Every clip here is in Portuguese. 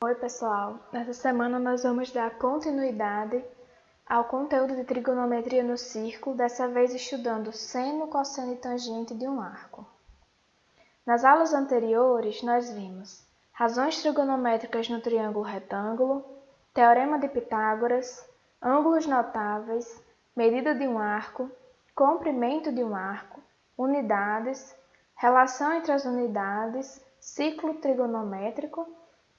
Oi pessoal, nessa semana nós vamos dar continuidade ao conteúdo de trigonometria no círculo, dessa vez estudando seno, cosseno e tangente de um arco. Nas aulas anteriores nós vimos razões trigonométricas no triângulo retângulo, teorema de Pitágoras, ângulos notáveis, medida de um arco, comprimento de um arco, unidades, relação entre as unidades, ciclo trigonométrico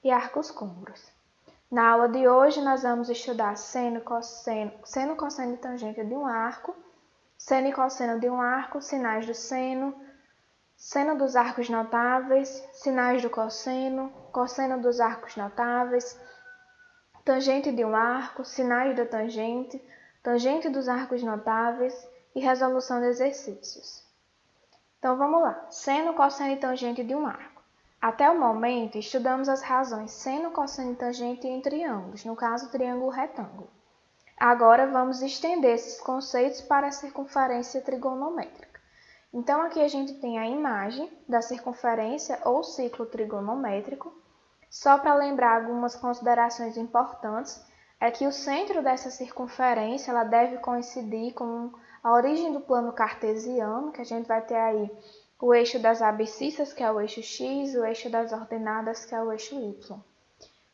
e arcos côncavos. Na aula de hoje nós vamos estudar seno, cosseno e tangente de um arco, seno e cosseno de um arco, sinais do seno, seno dos arcos notáveis, sinais do cosseno, cosseno dos arcos notáveis, tangente de um arco, sinais da tangente, tangente dos arcos notáveis e resolução de exercícios. Então vamos lá, seno, cosseno e tangente de um arco. Até o momento, estudamos as razões seno, cosseno e tangente em triângulos, no caso, triângulo retângulo. Agora, vamos estender esses conceitos para a circunferência trigonométrica. Então, aqui a gente tem a imagem da circunferência ou ciclo trigonométrico. Só para lembrar algumas considerações importantes, é que o centro dessa circunferência ela deve coincidir com a origem do plano cartesiano, que a gente vai ter aí o eixo das abscissas, que é o eixo x, o eixo das ordenadas, que é o eixo y.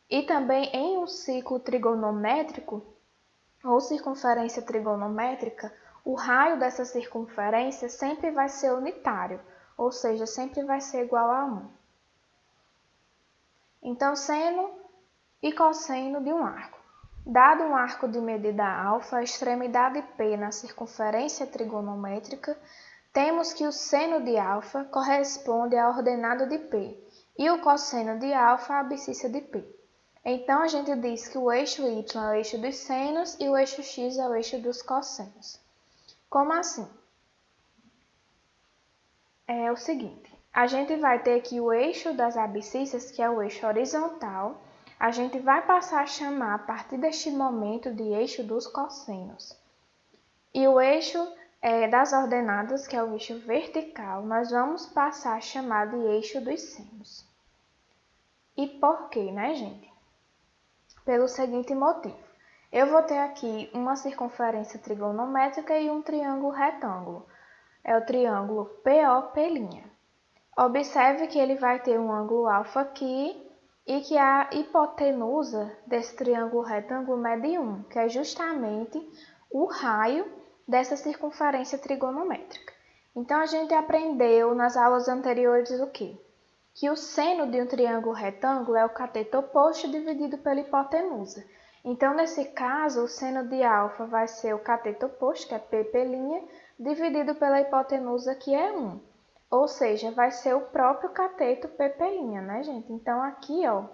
E também em um ciclo trigonométrico, ou circunferência trigonométrica, o raio dessa circunferência sempre vai ser unitário, ou seja, sempre vai ser igual a 1. Então, seno e cosseno de um arco. Dado um arco de medida alfa, a extremidade P na circunferência trigonométrica, temos que o seno de alfa corresponde à ordenada de P e o cosseno de alfa à abscissa de P. Então, a gente diz que o eixo y é o eixo dos senos e o eixo x é o eixo dos cossenos. Como assim? É o seguinte, a gente vai ter aqui o eixo das abscissas, que é o eixo horizontal, a gente vai passar a chamar, a partir deste momento, de eixo dos cossenos. E o eixo das ordenadas, que é o eixo vertical, nós vamos passar a chamar de eixo dos senos. E por quê, né, gente? Pelo seguinte motivo. Eu vou ter aqui uma circunferência trigonométrica e um triângulo retângulo. É o triângulo POP'. Observe que ele vai ter um ângulo alfa aqui e que a hipotenusa desse triângulo retângulo mede 1, que é justamente o raio dessa circunferência trigonométrica. Então, a gente aprendeu nas aulas anteriores o quê? Que o seno de um triângulo retângulo é o cateto oposto dividido pela hipotenusa. Então, nesse caso, o seno de alfa vai ser o cateto oposto, que é P', dividido pela hipotenusa, que é 1. Ou seja, vai ser o próprio cateto P', né, gente? Então, aqui, ó,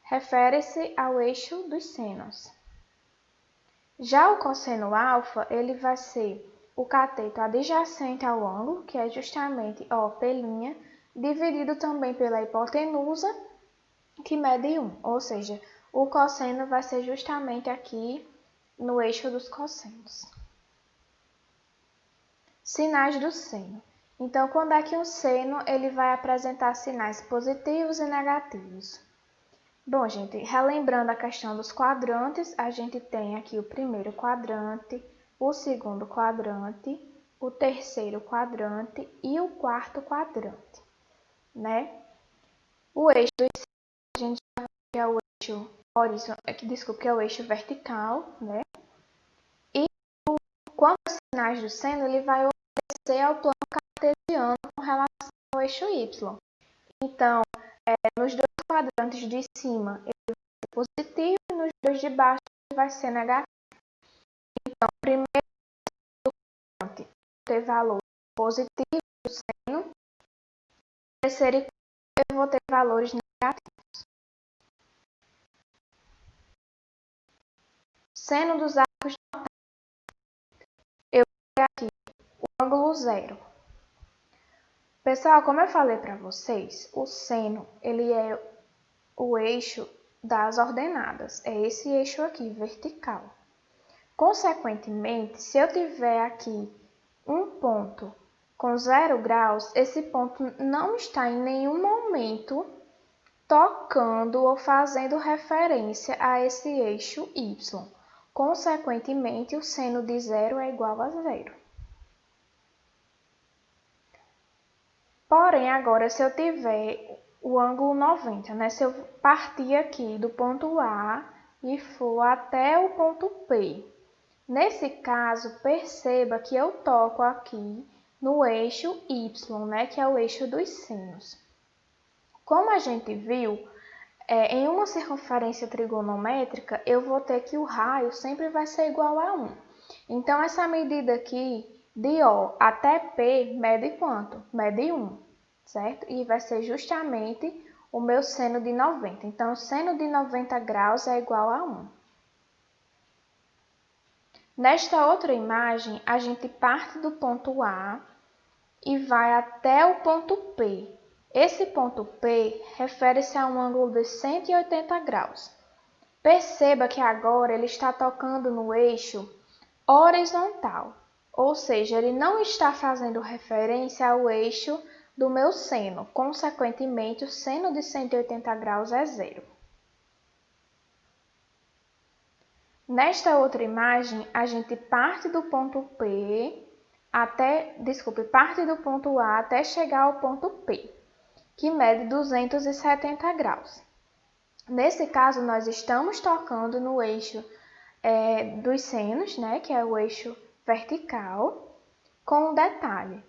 refere-se ao eixo dos senos. Já o cosseno alfa, ele vai ser o cateto adjacente ao ângulo, que é justamente OP', dividido também pela hipotenusa, que mede 1. Ou seja, o cosseno vai ser justamente aqui no eixo dos cossenos. Sinais do seno. Então, quando é que um seno ele vai apresentar sinais positivos e negativos? Bom, gente, relembrando a questão dos quadrantes, a gente tem aqui o primeiro quadrante, o segundo quadrante, o terceiro quadrante e o quarto quadrante, né? O eixo dos senos, a gente já vê que é o eixo horizontal, que é o eixo vertical, né? E quanto aos sinais do seno, ele vai obedecer ao plano cartesiano com relação ao eixo y. Então, nos dois quadrantes de cima, ele vai ser positivo e nos dois de baixo, ele vai ser negativo. Então, primeiro quadrante vai ter valores positivos do seno, no terceiro e quarto eu vou ter valores negativos. Seno dos arcos notáveis, eu vou ter aqui o ângulo zero. Pessoal, como eu falei para vocês, o seno ele é o eixo das ordenadas, é esse eixo aqui, vertical. Consequentemente, se eu tiver aqui um ponto com 0 graus, esse ponto não está em nenhum momento tocando ou fazendo referência a esse eixo y. Consequentemente, o seno de 0 é igual a 0. Porém, agora, se eu tiver o ângulo 90, né? Se eu partir aqui do ponto A e for até o ponto P, nesse caso, perceba que eu toco aqui no eixo y, né? Que é o eixo dos senos. Como a gente viu, em uma circunferência trigonométrica, eu vou ter que o raio sempre vai ser igual a 1. Então, essa medida aqui, de O até P, mede quanto? Mede 1, certo? E vai ser justamente o meu seno de 90. Então, o seno de 90 graus é igual a 1. Nesta outra imagem, a gente parte do ponto A e vai até o ponto P. Esse ponto P refere-se a um ângulo de 180 graus. Perceba que agora ele está tocando no eixo horizontal, ou seja, ele não está fazendo referência ao eixo do meu seno. Consequentemente, o seno de 180 graus é 0. Nesta outra imagem, a gente parte do ponto parte do ponto A até chegar ao ponto P, que mede 270 graus. Nesse caso, nós estamos tocando no eixo dos senos, né, que é o eixo vertical, com um detalhe.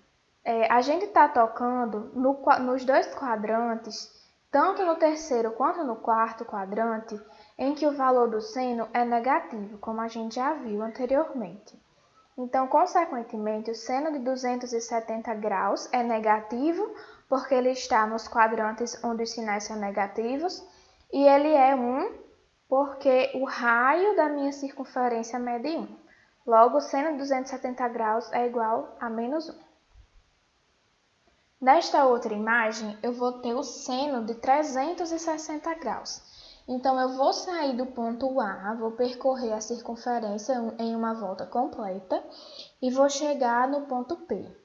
A gente está tocando nos dois quadrantes, tanto no terceiro quanto no quarto quadrante, em que o valor do seno é negativo, como a gente já viu anteriormente. Então, consequentemente, o seno de 270 graus é negativo, porque ele está nos quadrantes onde os sinais são negativos, e ele é 1 porque o raio da minha circunferência mede 1. Logo, o seno de 270 graus é igual a menos 1. Nesta outra imagem, eu vou ter o seno de 360 graus. Então, eu vou sair do ponto A, vou percorrer a circunferência em uma volta completa e vou chegar no ponto P,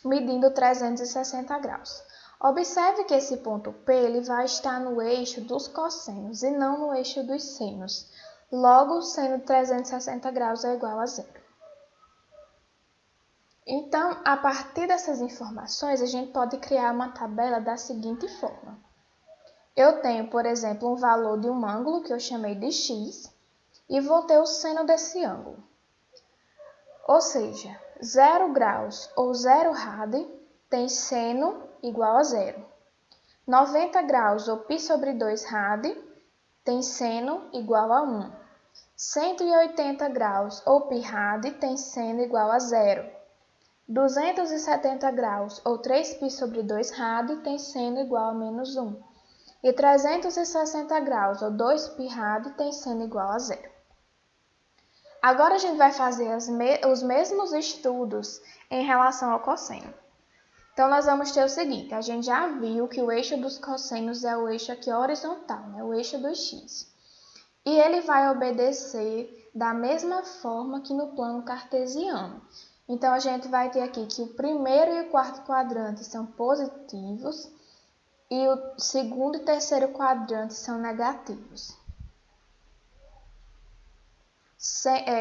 medindo 360 graus. Observe que esse ponto P ele vai estar no eixo dos cossenos e não no eixo dos senos. Logo, o seno de 360 graus é igual a 0. Então, a partir dessas informações, a gente pode criar uma tabela da seguinte forma. Eu tenho, por exemplo, um valor de um ângulo que eu chamei de x e vou ter o seno desse ângulo. Ou seja, 0 graus ou 0 rad tem seno igual a 0. 90 graus ou π sobre 2 rad tem seno igual a 1. 180 graus ou π rad tem seno igual a 0. 270 graus ou 3π sobre 2 rad tem seno igual a menos 1. E 360 graus ou 2π rad tem seno igual a 0. Agora a gente vai fazer os mesmos estudos em relação ao cosseno. Então, nós vamos ter o seguinte, a gente já viu que o eixo dos cossenos é o eixo aqui horizontal, né? O eixo do x. E ele vai obedecer da mesma forma que no plano cartesiano. Então, a gente vai ter aqui que o primeiro e o quarto quadrante são positivos e o segundo e terceiro quadrante são negativos.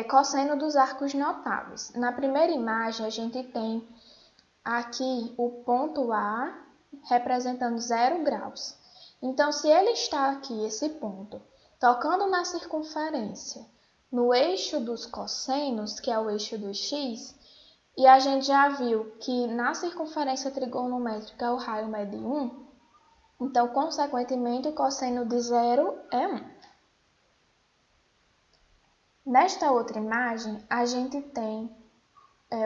Cosseno dos arcos notáveis. Na primeira imagem, a gente tem aqui o ponto A representando 0 graus. Então, se ele está aqui, esse ponto, tocando na circunferência, no eixo dos cossenos, que é o eixo do x, e a gente já viu que na circunferência trigonométrica o raio mede 1, então, consequentemente, o cosseno de 0 é 1. Nesta outra imagem, a gente tem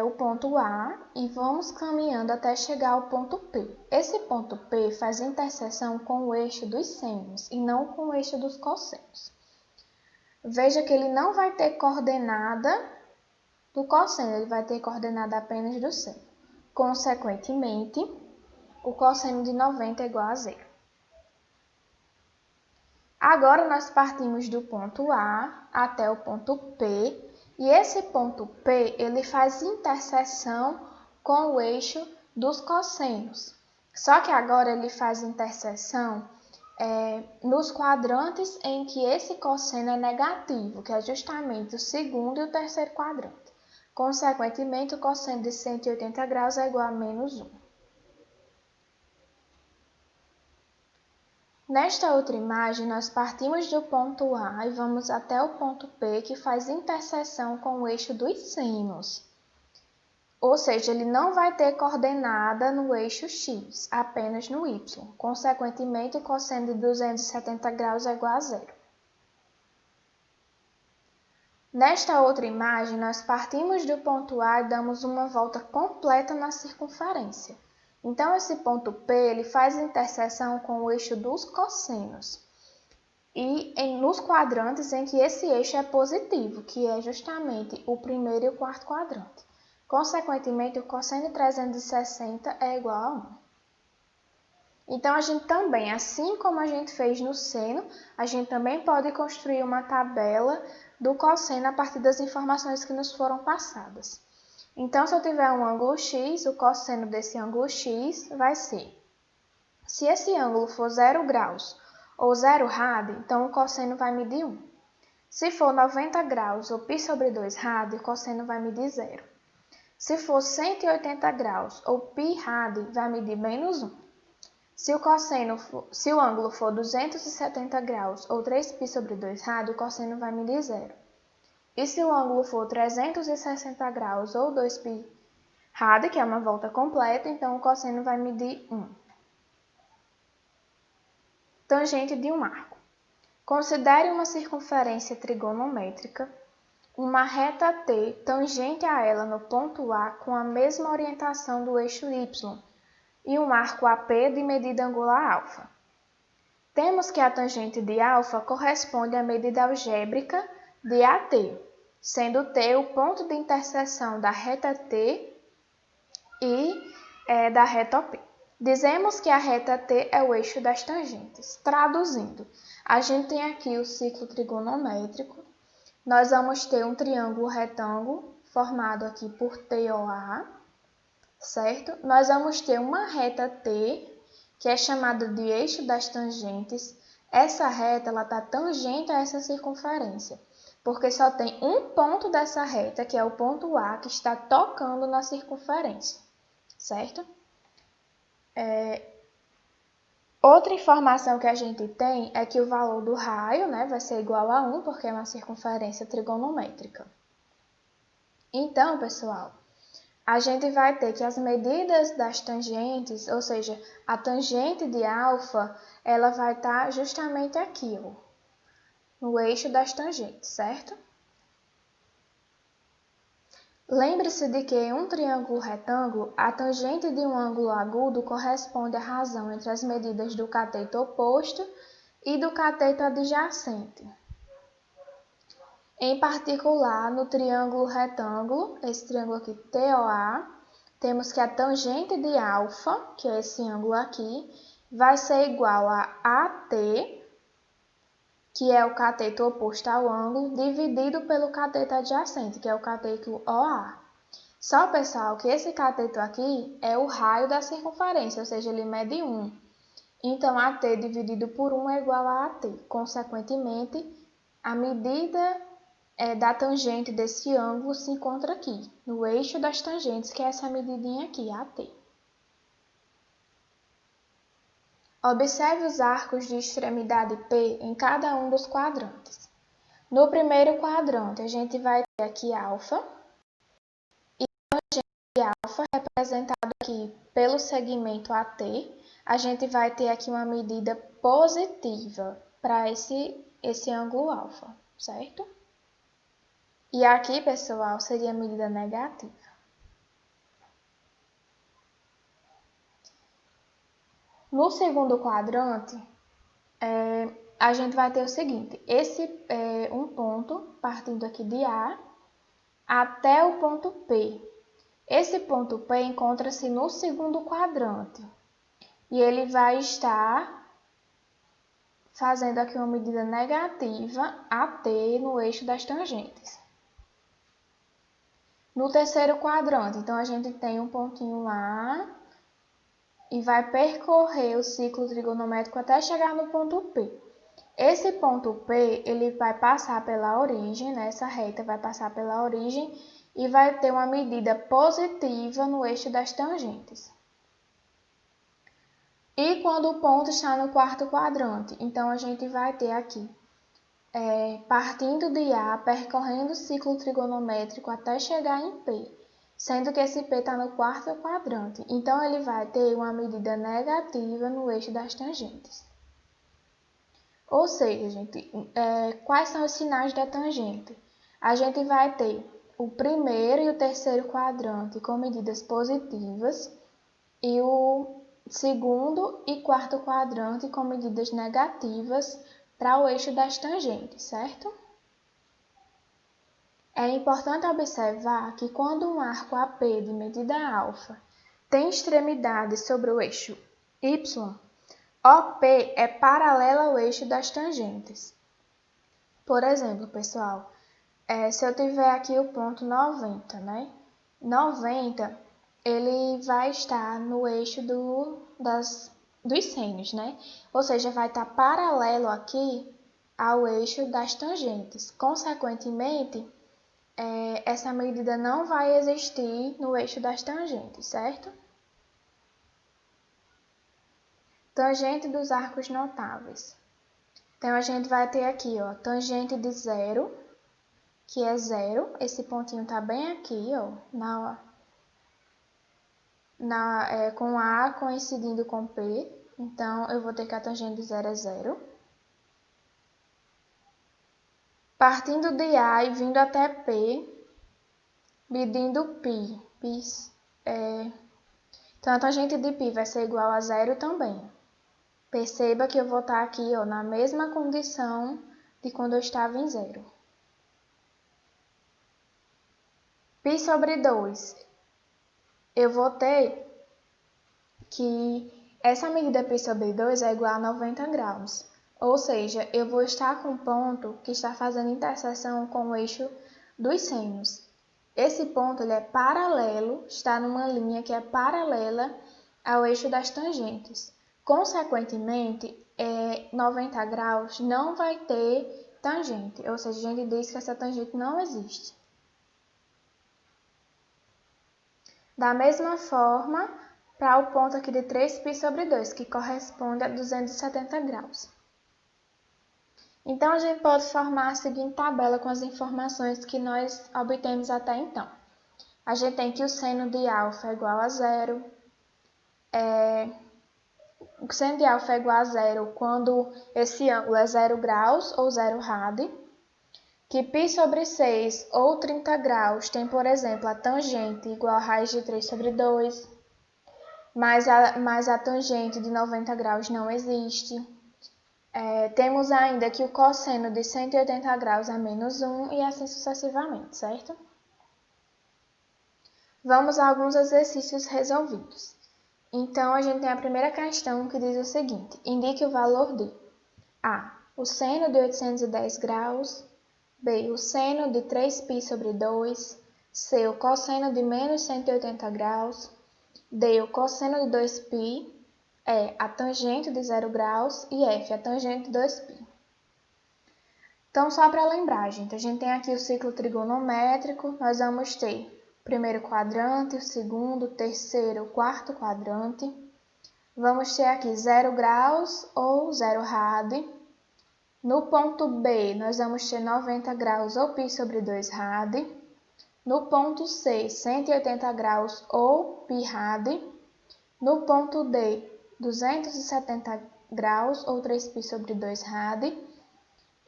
o ponto A e vamos caminhando até chegar ao ponto P. Esse ponto P faz interseção com o eixo dos senos e não com o eixo dos cossenos. Veja que ele não vai ter coordenada do cosseno, ele vai ter coordenada apenas do seno. Consequentemente, o cosseno de 90 é igual a 0. Agora, nós partimos do ponto A até o ponto P, e esse ponto P ele faz interseção com o eixo dos cossenos. Só que agora ele faz interseção nos quadrantes em que esse cosseno é negativo, que é justamente o segundo e o terceiro quadrante. Consequentemente, o cosseno de 180 graus é igual a menos 1. Nesta outra imagem, nós partimos do ponto A e vamos até o ponto P, que faz interseção com o eixo dos senos. Ou seja, ele não vai ter coordenada no eixo x, apenas no y. Consequentemente, o cosseno de 270 graus é igual a zero. Nesta outra imagem, nós partimos do ponto A e damos uma volta completa na circunferência. Então, esse ponto P ele faz interseção com o eixo dos cossenos. E nos quadrantes em que esse eixo é positivo, que é justamente o primeiro e o quarto quadrante. Consequentemente, o cosseno de 360 é igual a 1. Então, a gente também, assim como a gente fez no seno, a gente também pode construir uma tabela do cosseno a partir das informações que nos foram passadas. Então, se eu tiver um ângulo x, o cosseno desse ângulo x vai ser, se esse ângulo for 0 graus ou 0 rad, então o cosseno vai medir 1. Se for 90 graus ou π sobre 2 rad, o cosseno vai medir 0. Se for 180 graus ou π rad, vai medir menos 1. Se o ângulo for 270 graus ou 3π sobre 2 rad, o cosseno vai medir 0. E se o ângulo for 360 graus ou 2π rad, que é uma volta completa, então o cosseno vai medir 1. Tangente de um arco. Considere uma circunferência trigonométrica, uma reta T tangente a ela no ponto A com a mesma orientação do eixo Y e um arco AP de medida angular α. Temos que a tangente de α corresponde à medida algébrica de AT, sendo T o ponto de interseção da reta T e da reta OP. Dizemos que a reta T é o eixo das tangentes. Traduzindo, a gente tem aqui o ciclo trigonométrico. Nós vamos ter um triângulo retângulo formado aqui por TOA, certo? Nós vamos ter uma reta T, que é chamada de eixo das tangentes. Essa reta está tangente a essa circunferência, porque só tem um ponto dessa reta, que é o ponto A, que está tocando na circunferência, certo? Outra informação que a gente tem é que o valor do raio, vai ser igual a 1, porque é uma circunferência trigonométrica. Então, pessoal, a gente vai ter que as medidas das tangentes, ou seja, a tangente de α, ela vai estar justamente aqui, no eixo das tangentes, certo? Lembre-se de que em um triângulo retângulo, a tangente de um ângulo agudo corresponde à razão entre as medidas do cateto oposto e do cateto adjacente. Em particular, no triângulo retângulo, esse triângulo aqui TOA, temos que a tangente de α, que é esse ângulo aqui, vai ser igual a AT, que é o cateto oposto ao ângulo, dividido pelo cateto adjacente, que é o cateto OA. Só, pessoal, que esse cateto aqui é o raio da circunferência, ou seja, ele mede 1. Então, AT dividido por 1 é igual a AT. Consequentemente, a medida da tangente desse ângulo se encontra aqui, no eixo das tangentes, que é essa medidinha aqui, AT. Observe os arcos de extremidade P em cada um dos quadrantes. No primeiro quadrante, a gente vai ter aqui α, e a tangente de α representado aqui pelo segmento AT, a gente vai ter aqui uma medida positiva para esse ângulo α, certo? E aqui, pessoal, seria a medida negativa. No segundo quadrante, a gente vai ter o seguinte, um ponto partindo aqui de A até o ponto P. Esse ponto P encontra-se no segundo quadrante e ele vai estar fazendo aqui uma medida negativa AT no eixo das tangentes. No terceiro quadrante, então a gente tem um pontinho lá e vai percorrer o ciclo trigonométrico até chegar no ponto P. Esse ponto P, ele vai passar pela origem, né? Essa reta vai passar pela origem e vai ter uma medida positiva no eixo das tangentes. E quando o ponto está no quarto quadrante, então a gente vai ter aqui, partindo de A, percorrendo o ciclo trigonométrico até chegar em P, sendo que esse P está no quarto quadrante. Então ele vai ter uma medida negativa no eixo das tangentes. Ou seja, gente, quais são os sinais da tangente? A gente vai ter o primeiro e o terceiro quadrante com medidas positivas e o segundo e quarto quadrante com medidas negativas para o eixo das tangentes, certo? É importante observar que quando um arco AP de medida alfa tem extremidades sobre o eixo y, OP é paralela ao eixo das tangentes. Por exemplo, pessoal, se eu tiver aqui o ponto 90, né? 90, ele vai estar no eixo dos sênios, né? Ou seja, vai estar paralelo aqui ao eixo das tangentes. Consequentemente, essa medida não vai existir no eixo das tangentes, certo? Tangente dos arcos notáveis. Então, a gente vai ter aqui, ó, tangente de zero, que é zero. Esse pontinho tá bem aqui, ó, com A coincidindo com P. Então, eu vou ter que a tangente de zero é zero. Partindo de A e vindo até P, medindo π. Então, a tangente de π vai ser igual a zero também. Perceba que eu vou estar aqui, ó, na mesma condição de quando eu estava em zero. Π sobre 2. Eu vou ter que essa medida π sobre 2 é igual a 90 graus. Ou seja, eu vou estar com um ponto que está fazendo interseção com o eixo dos sênios. Esse ponto ele é paralelo, está numa linha que é paralela ao eixo das tangentes. Consequentemente, 90 graus não vai ter tangente, ou seja, a gente diz que essa tangente não existe. Da mesma forma, para o ponto aqui de 3π sobre 2, que corresponde a 270 graus. Então, a gente pode formar a seguinte tabela com as informações que nós obtemos até então. A gente tem que o seno de alfa é igual a zero. O seno de alfa é igual a zero quando esse ângulo é 0 graus ou 0 rad. Que π sobre 6 ou 30 graus tem, por exemplo, a tangente igual a raiz de 3 sobre 2. Mas a tangente de 90 graus não existe. Temos ainda que o cosseno de 180 graus é menos 1 e assim sucessivamente, certo? Vamos a alguns exercícios resolvidos. Então, a gente tem a primeira questão que diz o seguinte: indique o valor de A, o seno de 810 graus, B, o seno de 3π sobre 2, C, o cosseno de menos 180 graus, D, o cosseno de 2π, E, a tangente de 0 graus e F, a tangente de 2π. Então, só para lembrar, gente, a gente tem aqui o ciclo trigonométrico, nós vamos ter o primeiro quadrante, o segundo, o terceiro, o quarto quadrante. Vamos ter aqui 0 graus ou 0 rad. No ponto B, nós vamos ter 90 graus ou π sobre 2 rad. No ponto C, 180 graus ou π rad. No ponto D, 270 graus ou 3π sobre 2 rad.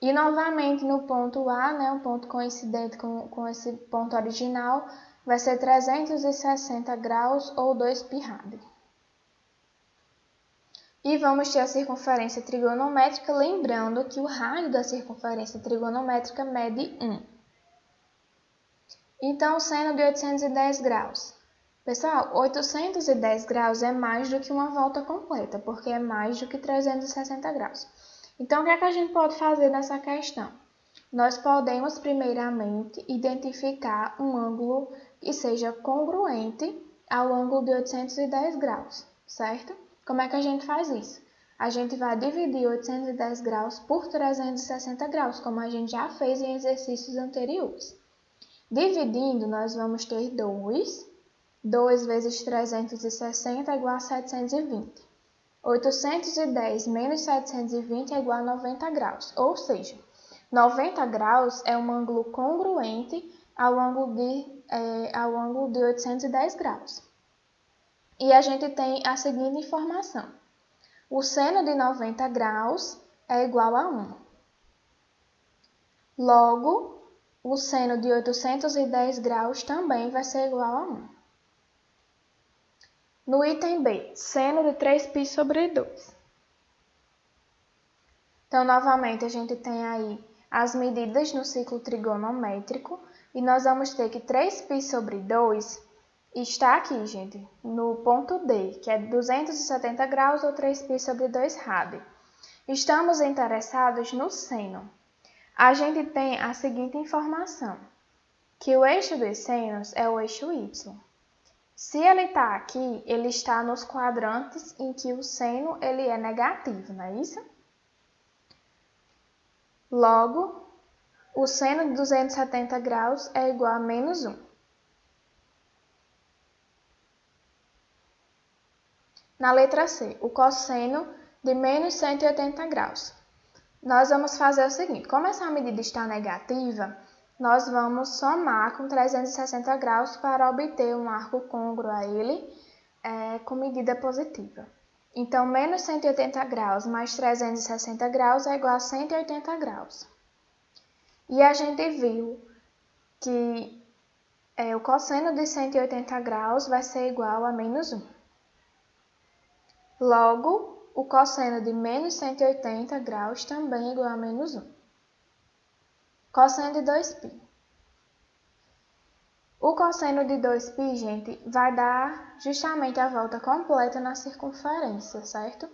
E novamente no ponto A, né, um ponto coincidente com esse ponto original, vai ser 360 graus ou 2π rad. E vamos ter a circunferência trigonométrica, lembrando que o rádio da circunferência trigonométrica mede 1. Então, o seno de 810 graus. Pessoal, 810 graus é mais do que uma volta completa, porque é mais do que 360 graus. Então, o que é que a gente pode fazer nessa questão? Nós podemos, primeiramente, identificar um ângulo que seja congruente ao ângulo de 810 graus. certo? Como é que a gente faz isso? A gente vai dividir 810 graus por 360 graus, como a gente já fez em exercícios anteriores. Dividindo, nós vamos ter 2. 2 vezes 360 é igual a 720. 810 menos 720 é igual a 90 graus, ou seja, 90 graus é um ângulo congruente ao ângulo de 810 graus. E a gente tem a seguinte informação. O seno de 90 graus é igual a 1. Logo, o seno de 810 graus também vai ser igual a 1. No item B, seno de 3π sobre 2. Então, novamente, a gente tem aí as medidas no ciclo trigonométrico e nós vamos ter que 3π sobre 2 está aqui, gente, no ponto D, que é 270 graus ou 3π sobre 2 rad. Estamos interessados no seno. A gente tem a seguinte informação, que o eixo dos senos é o eixo Y. Se ele está aqui, ele está nos quadrantes em que o seno ele é negativo, não é isso? Logo, o seno de 270 graus é igual a menos 1. Na letra C, o cosseno de menos 180 graus. Nós vamos fazer o seguinte, como essa medida está negativa, nós vamos somar com 360 graus para obter um arco côngruo a ele com medida positiva. Então, menos 180 graus mais 360 graus é igual a 180 graus. E a gente viu que o cosseno de 180 graus vai ser igual a menos 1. Logo, o cosseno de menos 180 graus também é igual a menos 1. Cosseno de 2π. O cosseno de 2π, gente, vai dar justamente a volta completa na circunferência, certo?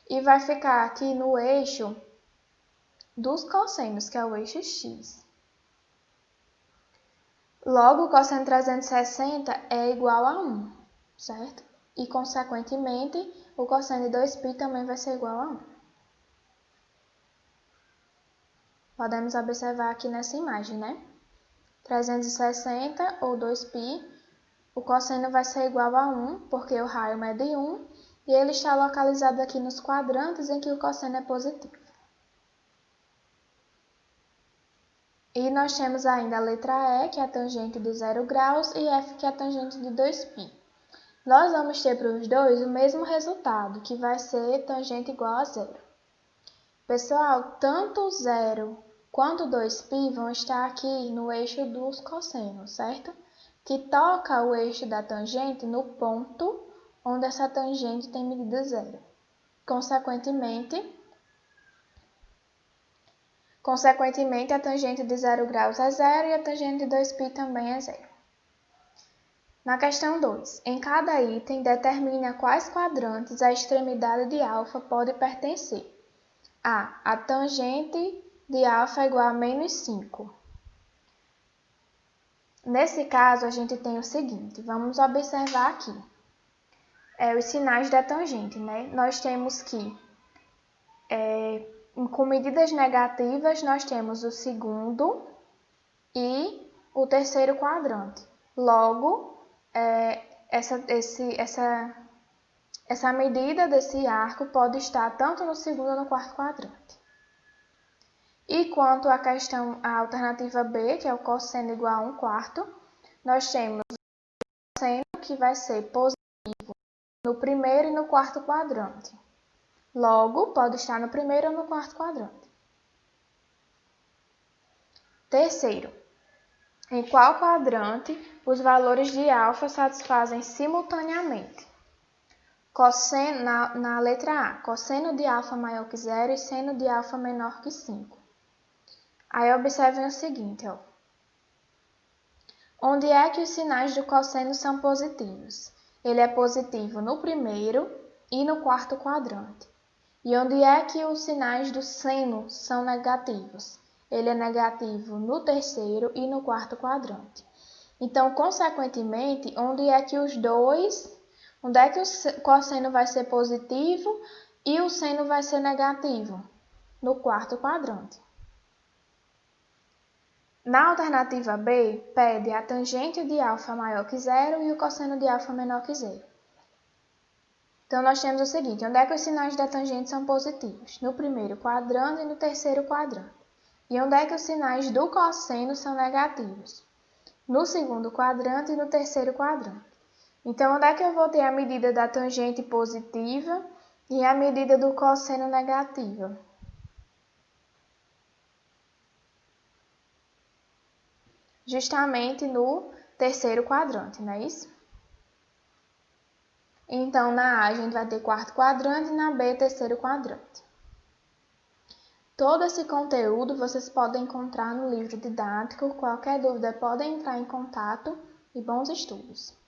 E vai ficar aqui no eixo dos cossenos, que é o eixo X. Logo, o cosseno de 360 é igual a 1, certo? E, consequentemente, o cosseno de 2π também vai ser igual a 1. Podemos observar aqui nessa imagem, né? 360 ou 2π, o cosseno vai ser igual a 1, porque o raio mede 1, e ele está localizado aqui nos quadrantes em que o cosseno é positivo. E nós temos ainda a letra E, que é a tangente de 0 graus, e F, que é a tangente de 2π. Nós vamos ter para os dois o mesmo resultado, que vai ser tangente igual a 0. Pessoal, tanto 0 quanto 2π vão estar aqui no eixo dos cossenos, certo? Que toca o eixo da tangente no ponto onde essa tangente tem medida 0. Consequentemente, a tangente de 0 graus é 0 e a tangente de 2π também é 0. Na questão 2, em cada item, determine a quais quadrantes a extremidade de alfa pode pertencer. A tangente de alfa é igual a menos 5. Nesse caso, a gente tem o seguinte, vamos observar aqui. Os sinais da tangente, né? Nós temos que, com medidas negativas, nós temos o segundo e o terceiro quadrante. Logo, essa medida desse arco pode estar tanto no segundo ou no quarto quadrante. E quanto à a alternativa B, que é o cosseno igual a 1/4, nós temos o cosseno que vai ser positivo no primeiro e no quarto quadrante. Logo, pode estar no primeiro ou no quarto quadrante. Terceiro, em qual quadrante os valores de alfa satisfazem simultaneamente? Cosseno, na letra A, cosseno de alfa maior que 0 e seno de alfa menor que 5. Aí observem o seguinte, ó. Onde é que os sinais do cosseno são positivos? Ele é positivo no primeiro e no quarto quadrante. E onde é que os sinais do seno são negativos? Ele é negativo no terceiro e no quarto quadrante. Então, consequentemente, onde é que os dois Onde é que o cosseno vai ser positivo e o seno vai ser negativo? No quarto quadrante. Na alternativa B, pede a tangente de alfa maior que zero e o cosseno de alfa menor que zero. Então, nós temos o seguinte, onde é que os sinais da tangente são positivos? No primeiro quadrante e no terceiro quadrante. E onde é que os sinais do cosseno são negativos? No segundo quadrante e no terceiro quadrante. Então, onde é que eu vou ter a medida da tangente positiva e a medida do cosseno negativa? Justamente no terceiro quadrante, não é isso? Então, na A a gente vai ter quarto quadrante e na B terceiro quadrante. Todo esse conteúdo vocês podem encontrar no livro didático. Qualquer dúvida podem entrar em contato e bons estudos!